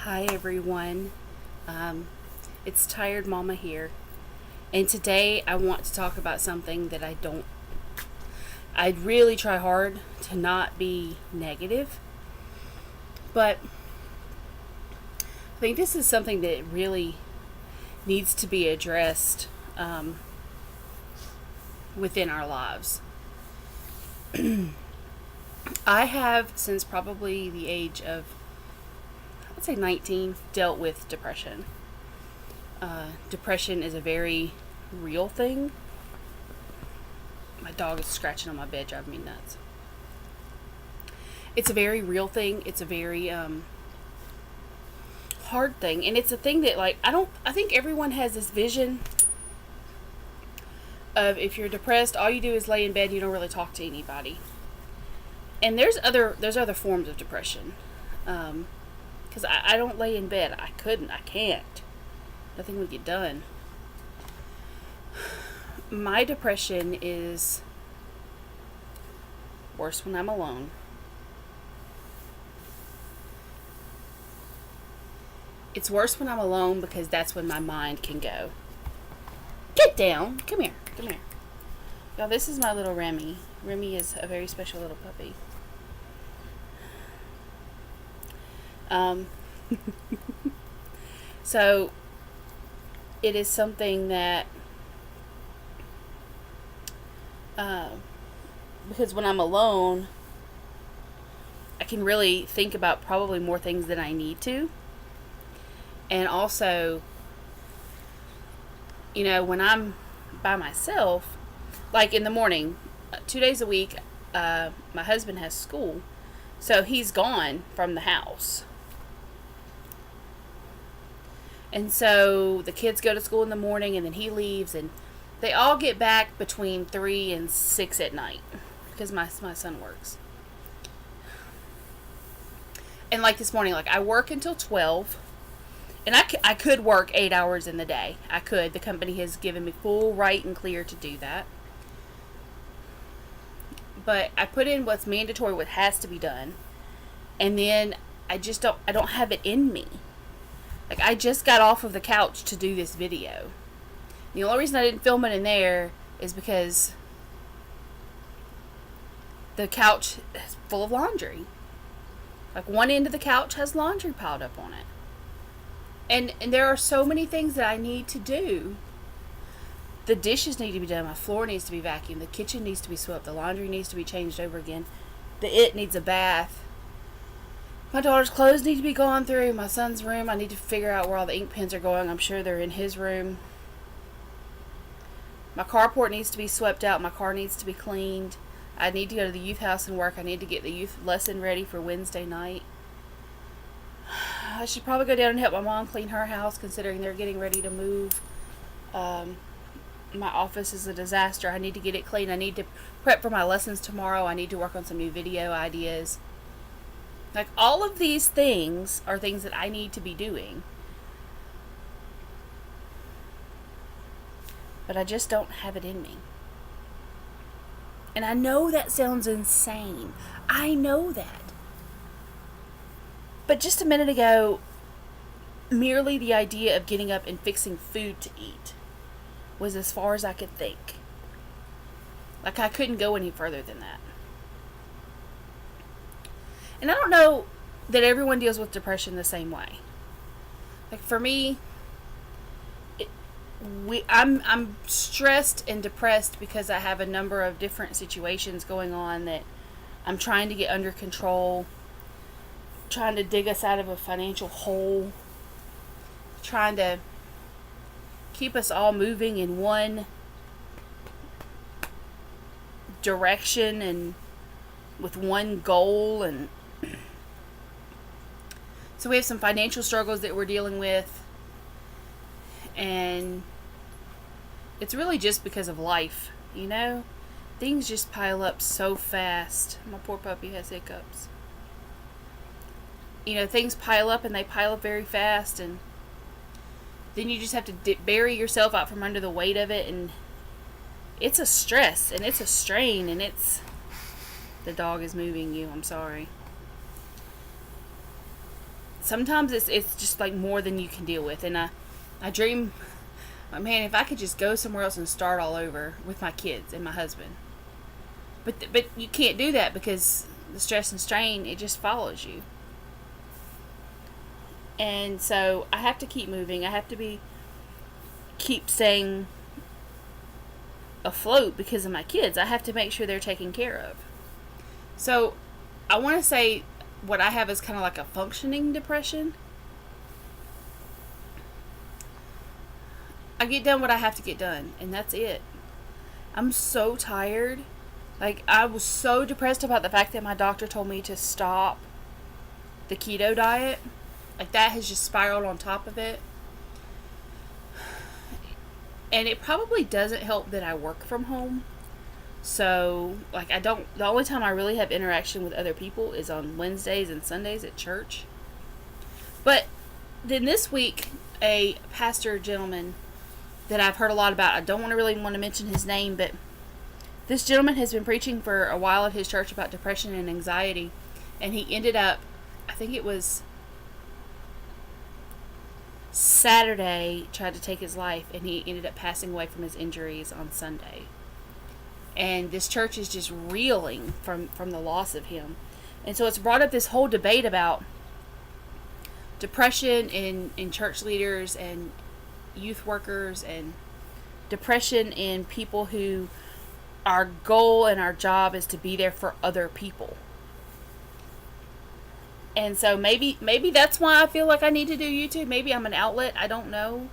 Hi everyone, it's Tired Mama here, and today I want to talk about something that I'd really try hard to not be negative, but I think this is something that really needs to be addressed within our lives. I have, since probably the age of, I'd say 19, dealt with depression. Depression is a very real thing. My dog is scratching on my bed, driving me nuts. It's a very real thing. It's a very hard thing, and it's a thing that I think everyone has this vision of, if you're depressed, all you do is lay in bed and you don't really talk to anybody. And there's other forms of depression. Because I don't lay in bed. I can't. Nothing would get done. My depression is worse when I'm alone. It's worse when I'm alone because that's when my mind can go. Get down. Come here. Y'all, this is my little Remy. Remy is a very special little puppy. So it is something that because when I'm alone, I can really think about probably more things than I need to. And also, when I'm by myself, like in the morning, 2 days a week, my husband has school, so he's gone from the house. And so the kids go to school in the morning, and then he leaves, and they all get back between 3 and 6 at night, because my son works. And like this morning, I work until 12, and I could work 8 hours in the day. I could. The company has given me full right and clear to do that. But I put in what's mandatory, what has to be done, and then I don't have it in me. I just got off of the couch to do this video. The only reason I didn't film it in there is because the couch is full of laundry. One end of the couch has laundry piled up on it. And there are so many things that I need to do. The dishes need to be done. My floor needs to be vacuumed. The kitchen needs to be swept. The laundry needs to be changed over again. It needs a bath. My daughter's clothes need to be gone through. My son's room, I need to figure out where all the ink pens are going. I'm sure they're in his room. My carport needs to be swept out. My car needs to be cleaned. I need to go to the youth house and work. I need to get the youth lesson ready for Wednesday night. I should probably go down and help my mom clean her house, considering they're getting ready to move. My office is a disaster. I need to get it clean. I need to prep for my lessons tomorrow. I need to work on some new video ideas. All of these things are things that I need to be doing. But I just don't have it in me. And I know that sounds insane. I know that. But just a minute ago, merely the idea of getting up and fixing food to eat was as far as I could think. I couldn't go any further than that. And I don't know that everyone deals with depression the same way. For me, I'm stressed and depressed because I have a number of different situations going on that I'm trying to get under control, trying to dig us out of a financial hole, trying to keep us all moving in one direction and with one goal. And so we have some financial struggles that we're dealing with, and it's really just because of life, things just pile up so fast. My poor puppy has hiccups. Things pile up, and they pile up very fast, and then you just have to bury yourself out from under the weight of it, and it's a stress, and it's a strain, and it's... The dog is moving you, I'm sorry. sometimes it's just like more than you can deal with. And I dream, man, if I could just go somewhere else and start all over with my kids and my husband. But you can't do that because the stress and strain, it just follows you. And so I have to keep moving. I have to keep staying afloat because of my kids. I have to make sure they're taken care of. So I want to say what I have is kind of like a functioning depression. I get done what I have to get done, and that's it. I'm so tired. Like, I was so depressed about the fact that my doctor told me to stop the keto diet. Like, that has just spiraled on top of it. And it probably doesn't help that I work from home. So, like, the only time I really have interaction with other people is on Wednesdays and Sundays at church. But then this week, a pastor gentleman that I've heard a lot about, I don't really want to mention his name, but this gentleman has been preaching for a while at his church about depression and anxiety. And he ended up, I think it was Saturday, tried to take his life, and he ended up passing away from his injuries on Sunday. And this church is just reeling from the loss of him. And so it's brought up this whole debate about depression in church leaders and youth workers, and depression in people who our goal and our job is to be there for other people. And so maybe that's why I feel like I need to do YouTube. Maybe I'm an outlet. I don't know.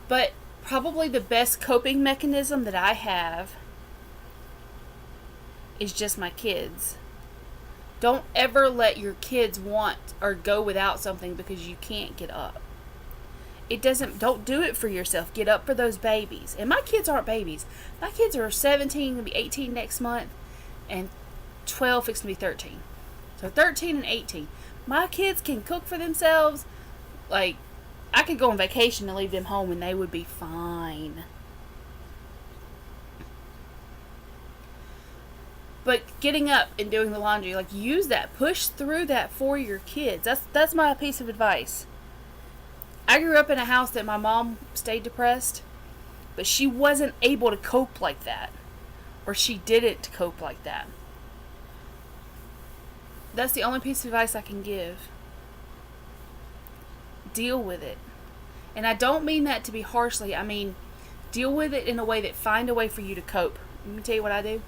But probably the best coping mechanism that I have is just my kids. Don't ever let your kids want or go without something because you can't get up. Don't do it for yourself. Get up for those babies. And my kids aren't babies. My kids are 17, going to be 18 next month, and 12, fixing to be 13. So 13 and 18. My kids can cook for themselves. Like, I could go on vacation and leave them home and they would be fine. But getting up and doing the laundry, like, use that. Push through that for your kids. That's my piece of advice. I grew up in a house that my mom stayed depressed, but she wasn't able to cope like that. Or she didn't cope like that. That's the only piece of advice I can give. Deal with it. And I don't mean that to be harshly. I mean, deal with it in a way that find a way for you to cope. Let me tell you what I do.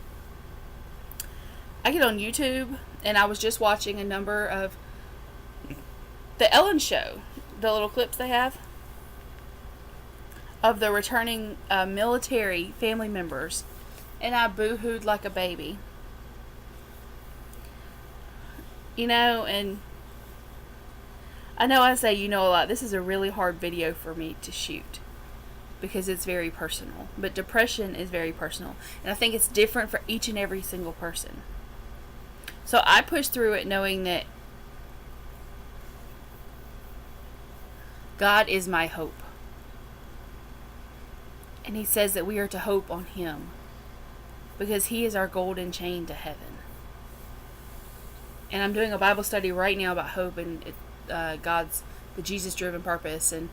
I get on YouTube, and I was just watching a number of the Ellen Show, the little clips they have of the returning military family members, and I boo-hooed like a baby. You know, and I know I say you know a lot. This is a really hard video for me to shoot because it's very personal. But depression is very personal. And I think it's different for each and every single person. So I push through it knowing that God is my hope. And He says that we are to hope on Him because He is our golden chain to heaven. And I'm doing a Bible study right now about hope and the Jesus-driven purpose. And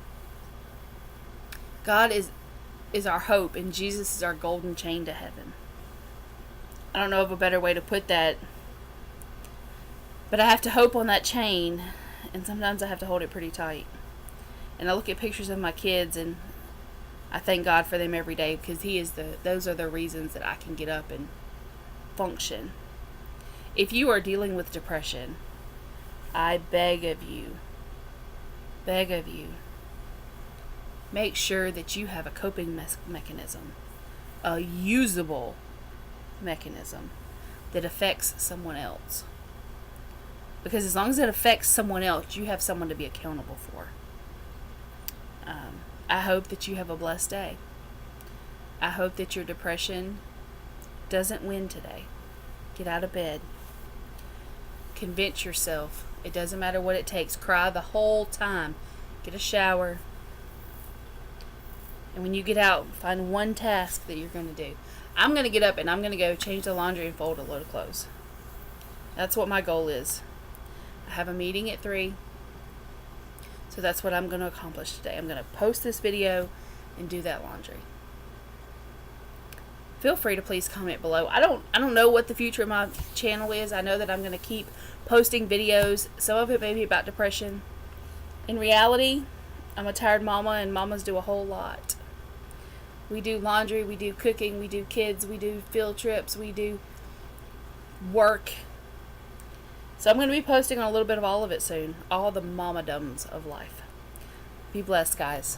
God is our hope, and Jesus is our golden chain to heaven. I don't know of a better way to put that. But I have to hope on that chain, and sometimes I have to hold it pretty tight. And I look at pictures of my kids, and I thank God for them every day because those are the reasons that I can get up and function. If you are dealing with depression, I beg of you, make sure that you have a coping mechanism, a usable mechanism that affects someone else. Because as long as it affects someone else, you have someone to be accountable for. I hope that you have a blessed day. I hope that your depression doesn't win today. Get out of bed. Convince yourself. It doesn't matter what it takes. Cry the whole time. Get a shower. And when you get out, find one task that you're going to do. I'm going to get up and I'm going to go change the laundry and fold a load of clothes. That's what my goal is. I have a meeting at 3. So that's what I'm going to accomplish today. I'm going to post this video and do that laundry. Feel free to please comment below. I don't know what the future of my channel is. I know that I'm going to keep posting videos. Some of it may be about depression. In reality, I'm a tired mama, and mamas do a whole lot. We do laundry, we do cooking, we do kids, we do field trips, we do work. So I'm going to be posting on a little bit of all of it soon. All the mamadums of life. Be blessed, guys.